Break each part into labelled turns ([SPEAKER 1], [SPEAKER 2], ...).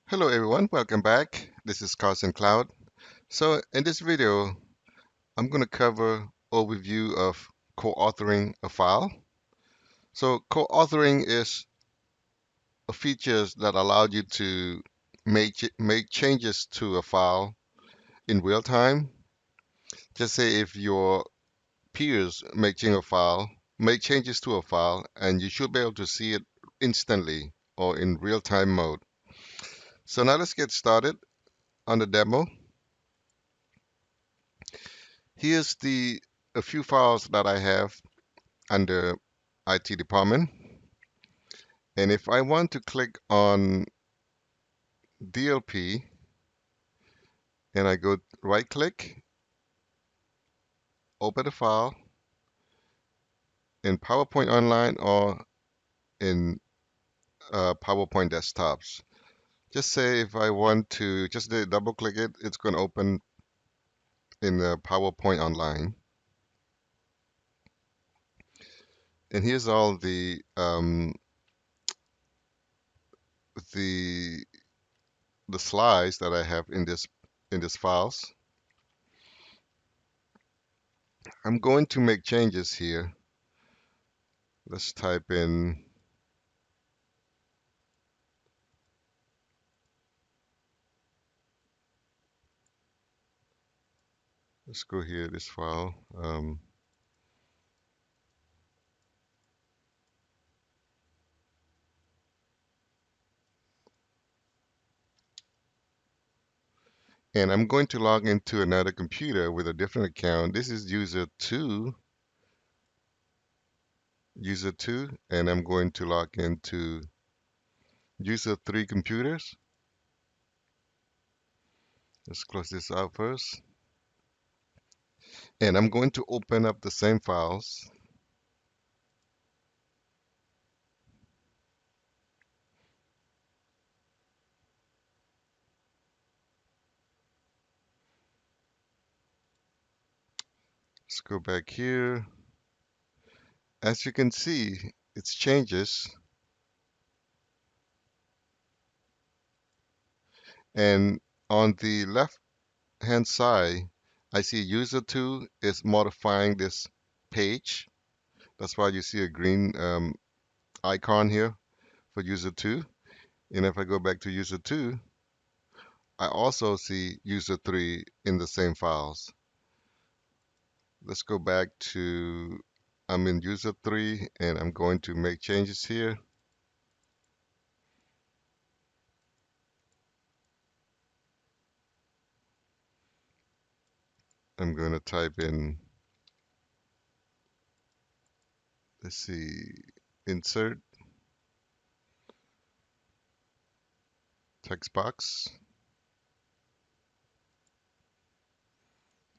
[SPEAKER 1] Hello everyone, welcome back. This is Carson Cloud. So in this video, I'm going to cover overview of co-authoring a file. So co-authoring is a features that allow you to make changes to a file in real time. Just say if your peers make changes to a file, and you should be able to see it instantly or in real time mode. So now let's get started on the demo. Here's the a few files that I have under IT department. And if I want to click on DLP and I go right click, open the file in PowerPoint Online or in PowerPoint desktops. Just say if I want to just double click it, it's going to open in the PowerPoint Online. And here's all the the slides that I have in this files. I'm going to make changes here. Let's type in, let's go here, this file. And I'm going to log into another computer with a different account. This is user two, and I'm going to log into user three computers. Let's close this out first. And I'm going to open up the same files. Let's go back here. As you can see, it's changes. And on the left hand side, I see user two is modifying this page. That's why you see a green icon here for user two. And if I go back to user two, I also see user three in the same files. Let's go back to, I'm in user three and I'm going to make changes here. I'm going to type in, let's see, insert text box.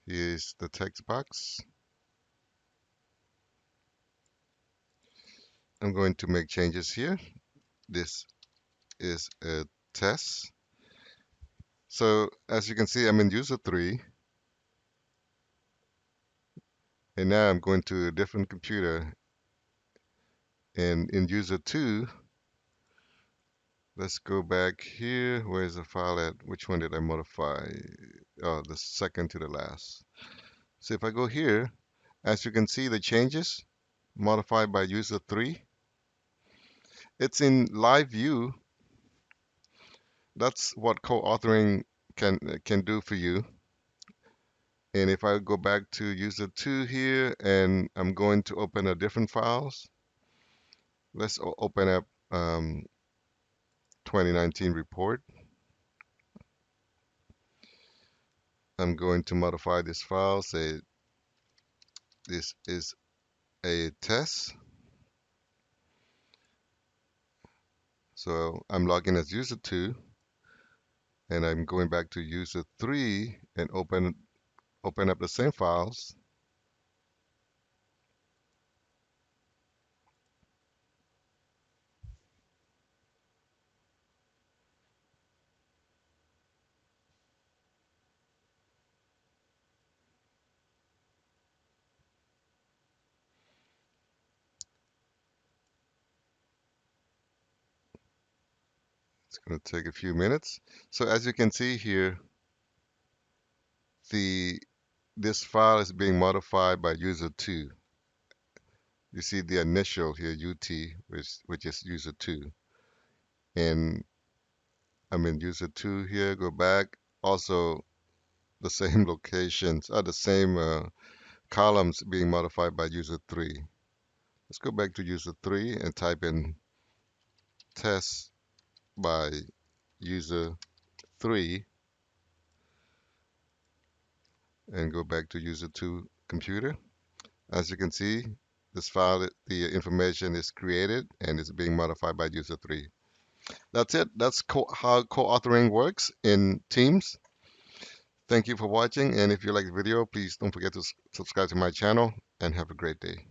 [SPEAKER 1] Here's the text box. I'm going to make changes here. This is a test. So as you can see, I'm in user three, and now I'm going to a different computer. And in user two, let's go back here. Where's the file at? Which one did I modify? Oh, the second to the last. So if I go here, as you can see, the changes modified by user three. It's in live view. That's what co-authoring can do for you. And if I go back to user two here, and I'm going to open a different files. Let's open up 2019 report. I'm going to modify this file, say this is a test. So I'm logging as user two, and I'm going back to user three and open up the same files. It's going to take a few minutes. So as you can see here, the this file is being modified by user 2. You see the initial here, UT, which is user 2. And I'm in user 2 here, go back. Also, the same locations, the same columns being modified by user 3. Let's go back to user 3 and type in test by user 3 and go back to user 2 computer. As you can see, this file, the information is created and is being modified by user 3. That's it. That's how co-authoring works in Teams. Thank you for watching, and if you like the video, please don't forget to subscribe to my channel, and have a great day.